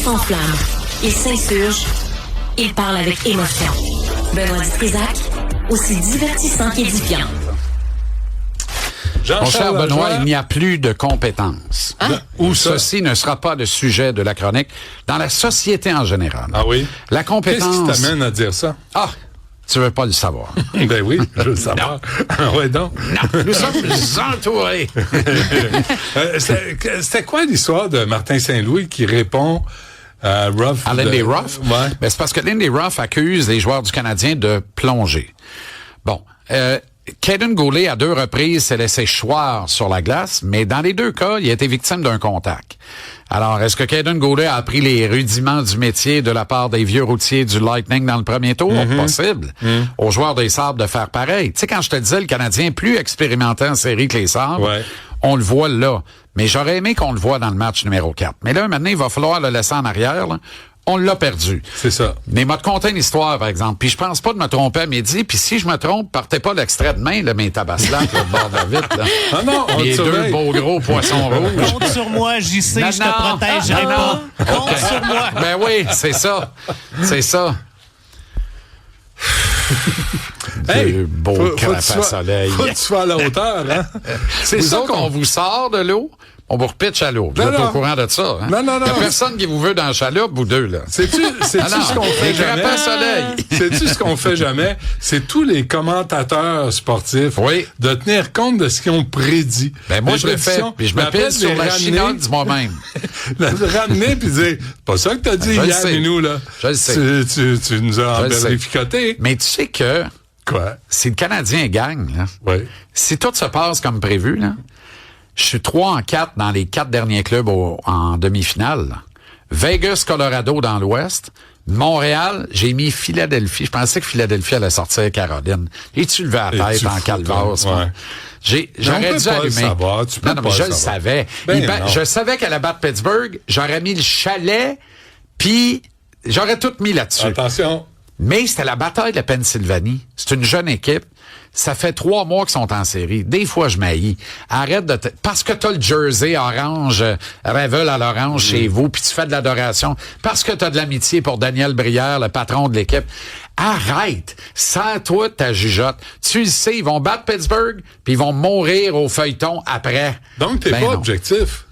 s'enflamme, il s'insurge, il parle avec émotion. Benoît Dutrisac, aussi divertissant qu'édifiant. Mon cher Benoît, il n'y a plus de compétences. Où ça? Ceci ne sera pas le sujet de la chronique dans la société en général. Ah oui? La compétence... Qu'est-ce qui t'amène à dire ça? Ah, tu veux pas le savoir. Ben oui, je veux le savoir. Ah ouais, donc. Non, nous sommes entourés. C'était quoi l'histoire de Martin Saint-Louis qui répond à Ruff? À Lindy Ruff? Ouais. Ben, c'est parce que Lindy Ruff accuse les joueurs du Canadien de plonger. Bon, Caden Goulet, à 2 reprises, s'est laissé choir sur la glace, mais dans les 2 cas, il a été victime d'un contact. Alors, est-ce que Caden Goulet a appris les rudiments du métier de la part des vieux routiers du Lightning dans le premier tour? Possible. Aux joueurs des Sabres de faire pareil. Tu sais, quand je te disais, le Canadien plus expérimenté en série que les Sabres, on le voit là. Mais j'aurais aimé qu'on le voit dans le match numéro 4. Mais là, maintenant, il va falloir le laisser en arrière, là. On l'a perdu. C'est ça. Mais m'a te conté une histoire, par exemple. Puis je pense pas de me tromper à midi. Puis si je me trompe, partez pas l'extrait de main, là, mes tabaslacs, le bord de la vitre, là. Ah non, on les 2 beaux gros poissons rouges. Compte sur moi, JC, je te protégerai pas. Compte sur moi. Ben oui, c'est ça. C'est ça. Hey, beau crapace soleil. Faut que tu sois à la hauteur, hein? C'est ça qu'on vous sort de l'eau. On vous repitche à l'eau. Vous êtes au courant de ça, hein? Non. Il y a personne qui vous veut dans la chaloupe, vous deux, là. Sais-tu ce qu'on fait jamais? Soleil. Sais-tu ce qu'on fait jamais? C'est tous les commentateurs sportifs de tenir compte de ce qu'ils ont prédit. Ben moi, je le fais. Puis je me pisse sur la chinoise moi-même. Le ramener puis dire, pas ça que t'as dit hier, Minou, là. Je le sais. Tu nous as vérificoté. Mais tu sais que... Quoi? Si le Canadien gagne, là, si tout se passe comme prévu, là, je suis 3-4 dans les 4 derniers clubs en demi-finale. Là. Vegas, Colorado dans l'Ouest. Montréal, j'ai mis Philadelphie. Je pensais que Philadelphie allait sortir Caroline. Et-tu levé la tête en calvasse? J'aurais dû allumer. Je le savais. Je savais qu'elle allait battre Pittsburgh. J'aurais mis le chalet, puis j'aurais tout mis là-dessus. Attention. Mais c'était la bataille de la Pennsylvanie. C'est une jeune équipe. Ça fait 3 mois qu'ils sont en série. Des fois, je m'haïs. Arrête de parce que t'as le jersey orange, Revel à l'orange chez vous, puis tu fais de l'adoration. Parce que t'as de l'amitié pour Daniel Brière, le patron de l'équipe. Arrête! Sers-toi de ta jugeote. Tu le sais, ils vont battre Pittsburgh, puis ils vont mourir au feuilleton après. Donc, t'es pas objectif.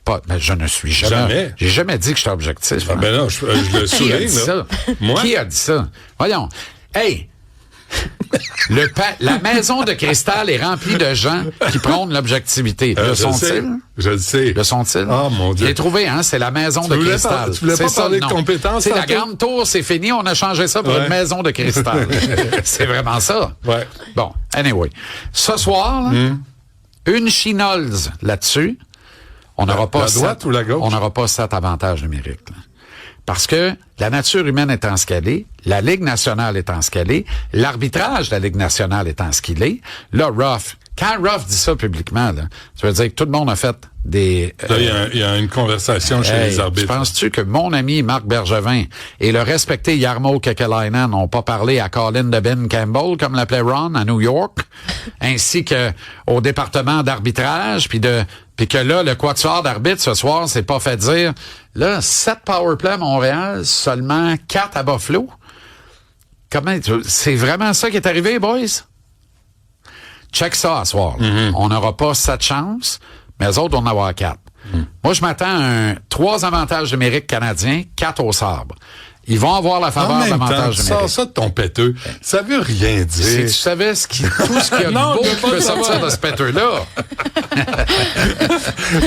Ben, je ne suis jamais. J'ai jamais dit que j'étais objectif. Ah, ben non, je le souligne. Qui a dit ça? Moi? Qui a dit ça? Voyons. Hey! La maison de cristal est remplie de gens qui prônent l'objectivité. Le sont-ils? Je le sais. Le sont-ils? Oh, mon Dieu. Je l'ai trouvé, hein? C'est la maison de cristal. Tu voulais pas parler de compétences? C'est la grande tour, c'est fini. On a changé ça pour une maison de cristal. C'est vraiment ça. Ouais. Bon, anyway. Ce soir, là, une chinoise là-dessus. On n'aura pas la droite ou la gauche? On n'aura pas 7 avantages numériques. Là. Parce que la nature humaine étant ce qu'elle est, la Ligue nationale étant ce qu'elle est, l'arbitrage de la Ligue nationale étant ce qu'il est, là, Ruff, quand Ruff dit ça publiquement, là, ça veut dire que tout le monde a fait des... Là, il y a une conversation chez les arbitres. Penses-tu que mon ami Marc Bergevin et le respecté Jarmo Kekalainen n'ont pas parlé à Colin Debin Campbell, comme l'appelait Ron, à New York, ainsi que au département d'arbitrage, puis que là, le quatuor d'arbitre ce soir s'est pas fait dire, là, 7 powerplay à Montréal, seulement 4 à Buffalo. C'est vraiment ça qui est arrivé, boys? Check ça à soir. On n'aura pas 7 chances, mais les autres, on en avoir 4. Moi, je m'attends à 3 avantages numériques canadiens, 4 au sabre. Ils vont avoir la faveur d'avantage numérique. Sors ça de ton péteux. Ça veut rien dire. Si tu savais tout ce qu'il y a de beau qui peut sortir de ce péteux-là.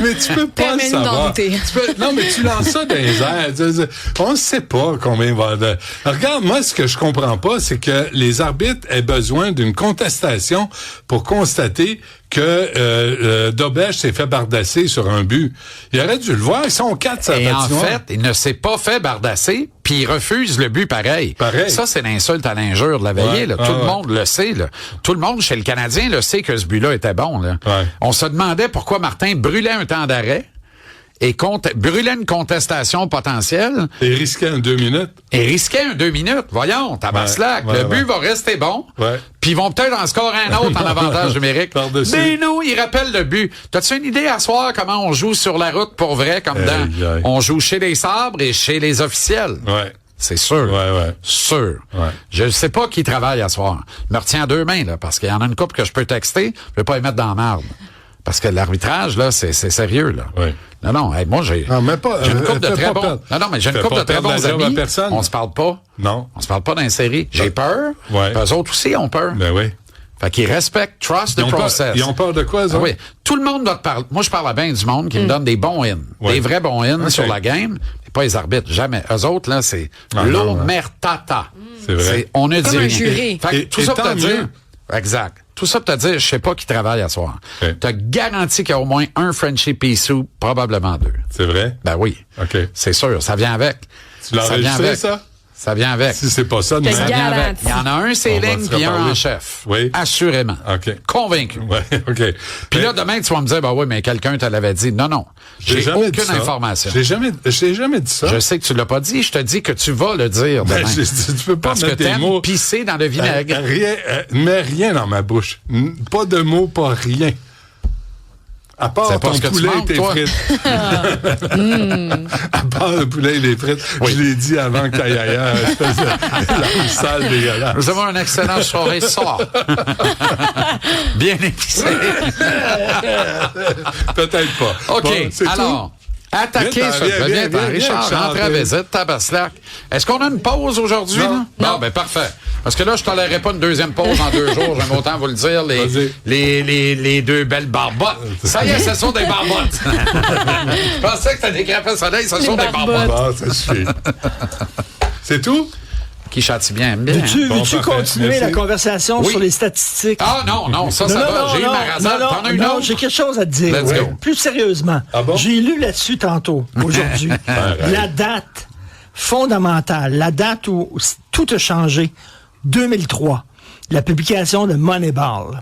Mais tu peux pas le savoir. Non, mais tu lances ça dans les airs. On ne sait pas combien va... Regarde, moi, ce que je comprends pas, c'est que les arbitres aient besoin d'une contestation pour constater que Dobech s'est fait bardasser sur un but. Il aurait dû le voir. Ils sont 4 sur la patinoire. En fait, il ne s'est pas fait bardasser, puis il refuse le but pareil. Ça, c'est l'insulte à l'injure de la veillée. Là. Tout le monde le sait. Là. Tout le monde chez le Canadien le sait que ce but-là était bon. Là. On se demandait pourquoi Martin brûlait un temps d'arrêt et brûlait une contestation potentielle. Et risquait un 2 minutes. Voyons, tabaslac. Le but va rester bon. Ouais. Puis ils vont peut-être en scorer un autre en avantage numérique. Par-dessus. Mais nous, ils rappellent le but. T'as-tu une idée à soir comment on joue sur la route pour vrai, comme on joue chez les sabres et chez les officiels? Ouais. C'est sûr. Ouais. Sûr. Ouais. Je ne sais pas qui travaille à soir. Je me retiens à 2 mains, là, parce qu'il y en a une couple que je peux texter. Je vais pas les mettre dans la merde. Parce que l'arbitrage, là, c'est sérieux, là. Oui. Non, hey, moi, j'ai une couple de très bons. Non, mais j'ai une couple de très bons amis. On se parle pas. Non. On se parle pas dans les séries. J'ai peur. Ouais. Eux autres aussi ont peur. Ben oui. Fait qu'ils respectent, trust the process. Ils ont peur de quoi, eux autres? Oui. Tout le monde doit te parler. Moi, je parle à bien du monde qui me donne des bons in. Ouais. Des vrais bons in sur la game. Mais pas les arbitres. Jamais. Eux autres, là, c'est l'omertata. C'est vrai. On a dit Comme un rien. jury. Fait que tout ça pour te dire. Exact. Tout ça pour te dire, je sais pas qui travaille à soir. Okay. T'as garanti qu'il y a au moins un Frenchie Pissou, probablement 2. C'est vrai? Ben oui. OK. C'est sûr, ça vient avec. Tu l'as enregistré, ça? Ça vient avec. Si c'est pas ça, T'as Ça vient avec. garanti. Il y en a un, c'est ligne, puis un en chef. Oui. Assurément. OK. Convaincu. Ouais, OK. Puis là, demain, tu vas me dire, ben oui, mais quelqu'un te l'avait dit. Non. J'ai jamais dit aucune ça. information. J'ai jamais dit ça. Je sais que tu l'as pas dit. Je te dis que tu vas le dire demain. Tu peux pas Parce que mettre des mots. t'aimes pisser dans le vinaigre. Mets rien dans ma bouche. Pas de mots, pas rien. À part C'est pas ton ce que tu poulet manges, et tes toi. frites. À part le poulet et les frites, je l'ai dit avant qu'il aille ailleurs. Espèce de sale dégueulasse. Nous avons une excellente soirée ce soir. Bien épicé. Peut-être pas. OK, Bon, c'est alors, attaquer Viens, ça. viens, viens, Richard, viens, rentre à viens. visite, tabaslac. Est-ce qu'on a une pause aujourd'hui? Non. Là? Bon, ben parfait. Parce que là, je tolérerais pas une deuxième pause en 2 jours. J'aime autant vous le dire, les 2 belles barbottes. Ça y est, ce sont des barbottes. Je pensais que c'était des crêpes soleil, ce sont des barbottes. Bon, ça suffit. C'est tout? Qui châtie bien. Veux-tu parfait. continuer Merci. la conversation Oui. sur les statistiques? Ah non, ça va. J'ai eu ma rasade. T'en as une autre? J'ai quelque chose à te dire. Let's go. Plus sérieusement. Ah bon? J'ai lu là-dessus tantôt, aujourd'hui. La date fondamentale, la date où tout a changé, 2003, la publication de Moneyball,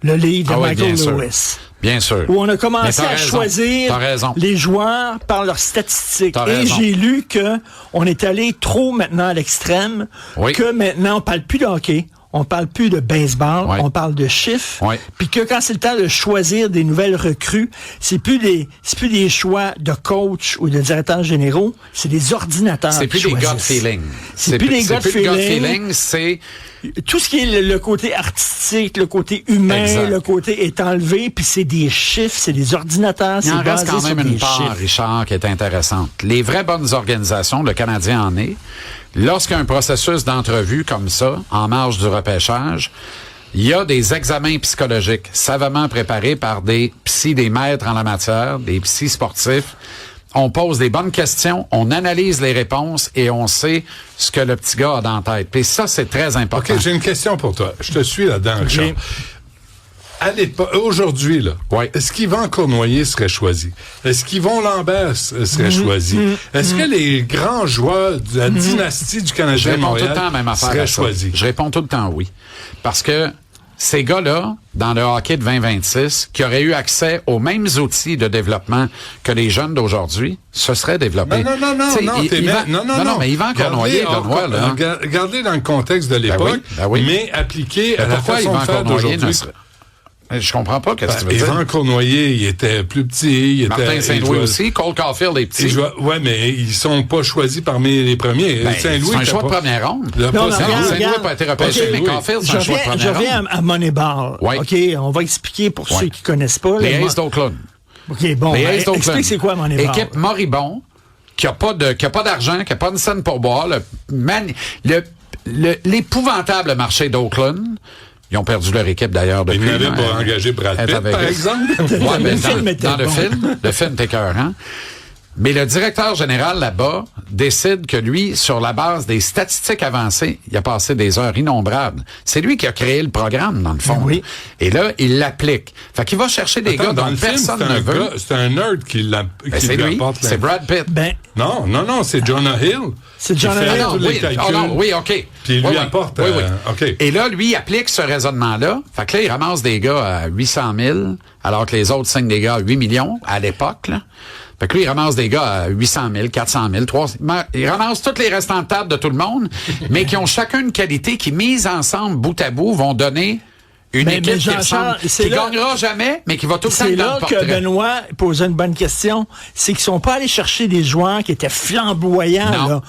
le livre de Michael Lewis. Bien sûr. Où on a commencé Mais t'as à raison. choisir T'as raison. les joueurs par leurs statistiques. T'as Et raison. j'ai lu que on est allé trop maintenant à l'extrême, Oui. que maintenant on parle plus de hockey, on parle plus de baseball, Oui. on parle de chiffres, Oui. puis que quand c'est le temps de choisir des nouvelles recrues, c'est plus des choix de coach ou de directeurs généraux, c'est des ordinateurs. C'est plus qui des gut choisissent. feeling. C'est plus des gut feeling. C'est Tout ce qui est le côté artistique, le côté humain, Exact. le côté est enlevé, puis c'est des chiffres, c'est des ordinateurs, il c'est en reste basé quand sur même des une part, chiffres. Richard, qui est intéressante. Les vraies bonnes organisations, le Canadien en est, lorsqu'il y a un processus d'entrevue comme ça, en marge du repêchage, il y a des examens psychologiques savamment préparés par des des maîtres en la matière, des psys sportifs. On pose des bonnes questions, on analyse les réponses et on sait ce que le petit gars a dans la tête. Puis ça, c'est très important. OK, j'ai une question pour toi. Je te suis là-dedans, Richard. À l'époque, aujourd'hui, là, Ouais. est-ce qu'Yvan Cournoyer serait choisi? Est-ce qu'Yvon Lambert serait choisi? Est-ce que les grands joueurs de la dynastie du Je Canadien de réponds tout Montréal le temps à la même affaire seraient à ça. choisis? Je réponds tout le temps oui. Parce que ces gars-là, dans le hockey de 2026, qui auraient eu accès aux mêmes outils de développement que les jeunes d'aujourd'hui, se seraient développés. Non, mais Yvan Cournoyer, Benoît, là. Regardez dans le contexte de l'époque, ben oui. mais appliqué à la Pourquoi façon de Yvan faire Cournoyer ne d'aujourd'hui. serait... Je comprends pas qu'est-ce que tu veux dire. Yvan Cournoyer, il était plus petit. Il Martin était, Saint-Louis aussi, Cole Caulfield est petit. Ouais, mais ils sont pas choisis parmi les premiers. Ben, Saint-Louis, c'est un choix de première ronde. Il a pas Non, Saint-Louis. regarde, Saint-Louis n'a pas été repêché, OK, mais oui. Caulfield, c'est un choix de Je première ronde. reviens à Moneyball. Oui. OK, on va expliquer pour ceux qui connaissent pas. Les le Aces d'Oakland. OK, bon, Les ben, Aces d'Oakland. explique c'est quoi Moneyball. Équipe moribond, qui a pas d'argent, qui a pas de scène pour boire. L'épouvantable marché d'Oakland. Ils ont perdu leur équipe d'ailleurs depuis. Ils n'avaient pas engagé Brad Pitt, par exemple. Ouais, mais Le film était dans le bon. film, le film était écœurant. Mais le directeur général là-bas décide que lui, sur la base des statistiques avancées, il a passé des heures innombrables. C'est lui qui a créé le programme, dans le fond. Oui. Et là, il l'applique. Fait qu'il va chercher des gars Dans dont le film, personne c'est ne un veut. gars, c'est un nerd qui C'est lui lui, apporte c'est Brad Pitt. Ben, Non, c'est Jonah Hill. C'est qui Jonah fait Hill. tous les calculs. oui, OK. Puis il lui apporte, OK. Et là, lui, il applique ce raisonnement-là. Fait que là, il ramasse des gars à 800 000, alors que les autres signent des gars à 8 millions à l'époque, là. Fait que lui, il ramasse des gars à 800 000, 400 000, 300 000. Il ramasse tous les restants de table de tout le monde, mais qui ont chacun une qualité qui, mises ensemble, bout à bout, vont donner une équipe qui gagnera jamais, mais qui va tout le temps dans le portrait. C'est là que Benoît posait une bonne question. C'est qu'ils sont pas allés chercher des joueurs qui étaient flamboyants, là.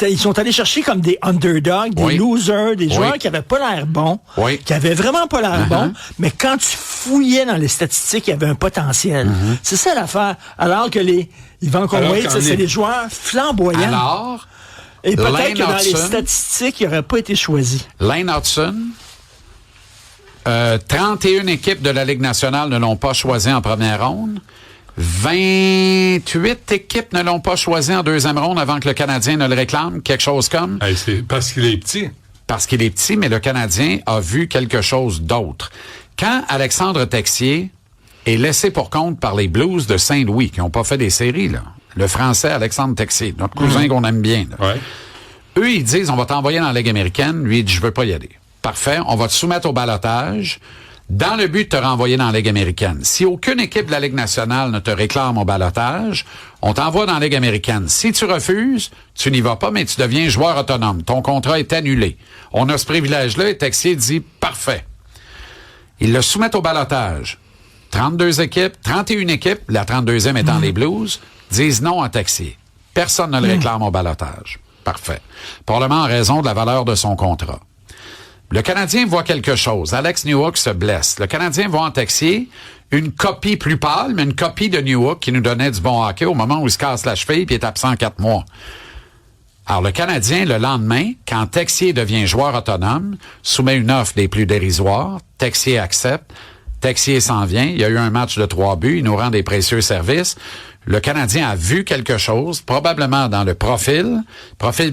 Ils sont allés chercher comme des underdogs, des losers, des joueurs qui avaient pas l'air bons, qui avaient vraiment pas l'air bons, mais quand tu fouillais dans les statistiques, il y avait un potentiel. C'est ça l'affaire. Alors que les Yvan Conway, c'est des joueurs flamboyants. Alors, et peut-être que dans les statistiques, il n'aurait pas été choisi. Lane Hudson, 31 équipes de la Ligue nationale ne l'ont pas choisi en première ronde. 28 équipes ne l'ont pas choisi en deuxième ronde avant que le Canadien ne le réclame, quelque chose comme. C'est parce qu'il est petit. Parce qu'il est petit, mais le Canadien a vu quelque chose d'autre. Quand Alexandre Texier est laissé pour compte par les Blues de Saint-Louis, qui n'ont pas fait des séries, là, le Français Alexandre Texier, notre cousin qu'on aime bien, là. Eux, ils disent, on va t'envoyer dans la Ligue américaine. Lui, il dit, je veux pas y aller. Parfait, on va te soumettre au ballottage dans le but de te renvoyer dans la Ligue américaine. Si aucune équipe de la Ligue nationale ne te réclame au ballottage, on t'envoie dans la Ligue américaine. Si tu refuses, tu n'y vas pas, mais tu deviens joueur autonome. Ton contrat est annulé. On a ce privilège-là et Texier dit « Parfait ». Ils le soumettent au ballottage. 32 équipes, 31 équipes, la 32e étant les Blues, disent non à Texier. Personne ne le réclame au ballottage. Parfait. Probablement en raison de la valeur de son contrat. Le Canadien voit quelque chose. Alex Newhook se blesse. Le Canadien voit en Texier une copie plus pâle, mais une copie de Newhook qui nous donnait du bon hockey au moment où il se casse la cheville et est absent 4 mois. Alors, le Canadien, le lendemain, quand Texier devient joueur autonome, soumet une offre des plus dérisoires. Texier accepte. Texier s'en vient. Il y a eu un match de 3 buts. Il nous rend des précieux services. Le Canadien a vu quelque chose, probablement dans le profil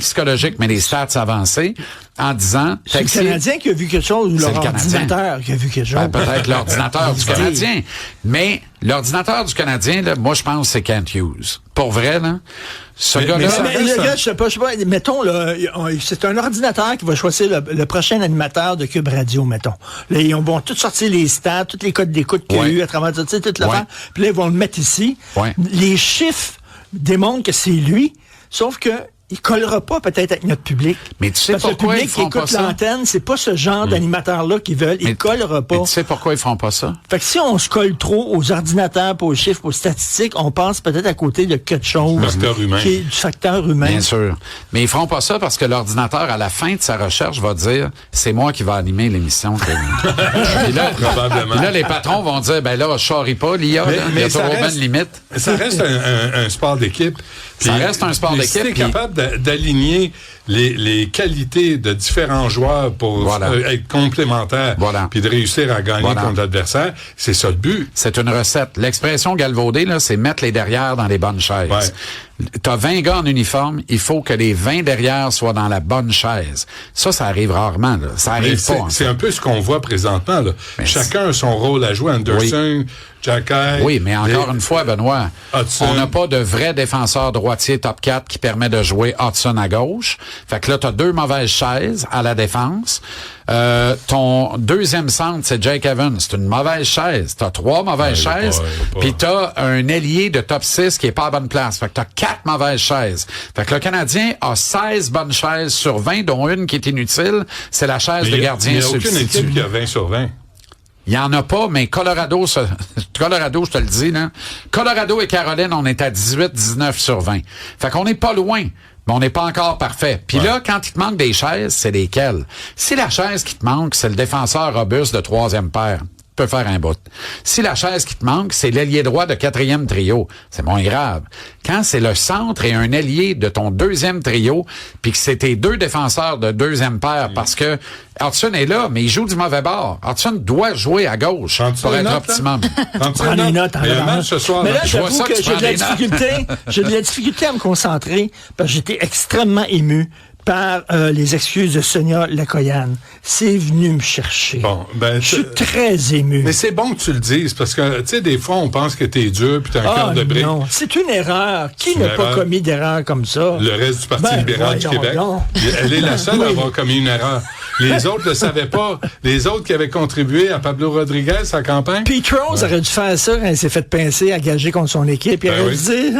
psychologique, mais les stats avancées, en disant... C'est le Canadien qui a vu quelque chose ou l'ordinateur qui a vu quelque chose? Ben, peut-être l'ordinateur du Canadien. Mais l'ordinateur du Canadien, là, moi, je pense que c'est Kent Hughes. Pour vrai, là, ce gars-là... Je sais pas, mettons, là, c'est un ordinateur qui va choisir le prochain animateur de Cube Radio, mettons. Là, ils vont tout sortir les stats, tous les codes d'écoute qu'il y a eu à travers tout ça, toute l'affaire. Puis là, ils vont le mettre ici. Les chiffres démontrent que c'est lui, sauf que il collera pas peut-être avec notre public. Mais tu sais parce pourquoi que le public qui écoute l'antenne, c'est pas ce genre d'animateur-là qu'ils veulent. Il collera pas. Mais tu sais pourquoi ils font pas ça? Fait que si on se colle trop aux ordinateurs, aux chiffres, aux statistiques, on passe peut-être à côté de quelque chose qui est du facteur humain. Bien sûr. Mais ils feront pas ça parce que l'ordinateur, à la fin de sa recherche, va dire c'est moi qui vais animer l'émission. Puis là, les patrons vont dire ben là, je charrie pas, l'IA, il y a toujours une limite. Ça reste un sport d'équipe. Ça reste un sport d'équipe. Si t'es capable d'aligner les qualités de différents joueurs pour être complémentaires puis de réussir à gagner contre l'adversaire, c'est ça le but. C'est une recette. L'expression galvaudée, là, c'est mettre les derrières dans les bonnes chaises. T'as 20 gars en uniforme, il faut que les 20 derrière soient dans la bonne chaise. Ça arrive rarement, là. Ça arrive pas. C'est un peu ce qu'on voit présentement, là. Chacun a son rôle à jouer. Anderson, Jacky. Oui, mais encore une fois, Benoît, on n'a pas de vrai défenseur droitier top 4 qui permet de jouer Hudson à gauche. Fait que là, t'as 2 mauvaises chaises à la défense. Ton deuxième centre, c'est Jake Evans. C'est une mauvaise chaise. T'as 3 mauvaises chaises. Puis t'as un ailier de top 6 qui est pas à bonne place. Fait que t'as 4 mauvaises chaises. Fait que le Canadien a 16 bonnes chaises sur 20, dont une qui est inutile. C'est la chaise de gardien substitut. Il n'y a aucune équipe qui a 20 sur 20. Il y en a pas, mais Colorado, je te le dis, là. Colorado et Caroline, on est à 18-19 sur 20. Fait qu'on n'est pas loin. Mais on n'est pas encore parfait. Puis là, quand il te manque des chaises, c'est lesquelles? Si la chaise qui te manque, c'est le défenseur robuste de 3e paire, tu peux faire un bout. Si la chaise qui te manque, c'est l'ailier droit de 4e trio, c'est moins grave. Quand c'est le centre et un ailier de ton 2e trio, puis que c'est tes 2 défenseurs de 2e paire, parce que Hudson est là, mais il joue du mauvais bord. Hudson doit jouer à gauche pour être optimum. Prends les notes en avance. Mais là, j'avoue que j'ai de la difficulté à me concentrer, parce que j'étais extrêmement ému par les excuses de Sonia Lacoyan. C'est venu me chercher. Bon, ben, je suis très ému. Mais c'est bon que tu le dises, parce que, tu sais, des fois, on pense que t'es dur puis t'as un cœur de brique. Non, c'est une erreur. Qui n'a pas commis d'erreur comme ça? Le reste du Parti libéral du Québec. Elle est la seule à avoir commis une erreur. Les autres ne le savaient pas. Les autres qui avaient contribué à Pablo Rodriguez, sa campagne. Pete Rose aurait dû faire ça quand il s'est fait pincer, engagé contre son équipe. Il aurait dû dire...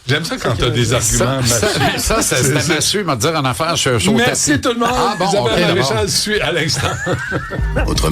J'aime ça quand tu as des arguments. Ça c'était Mathieu m'a dit en affaire sur Merci tout le monde. Ah bon, Isabelle Maréchal suit à l'instant. Autrement.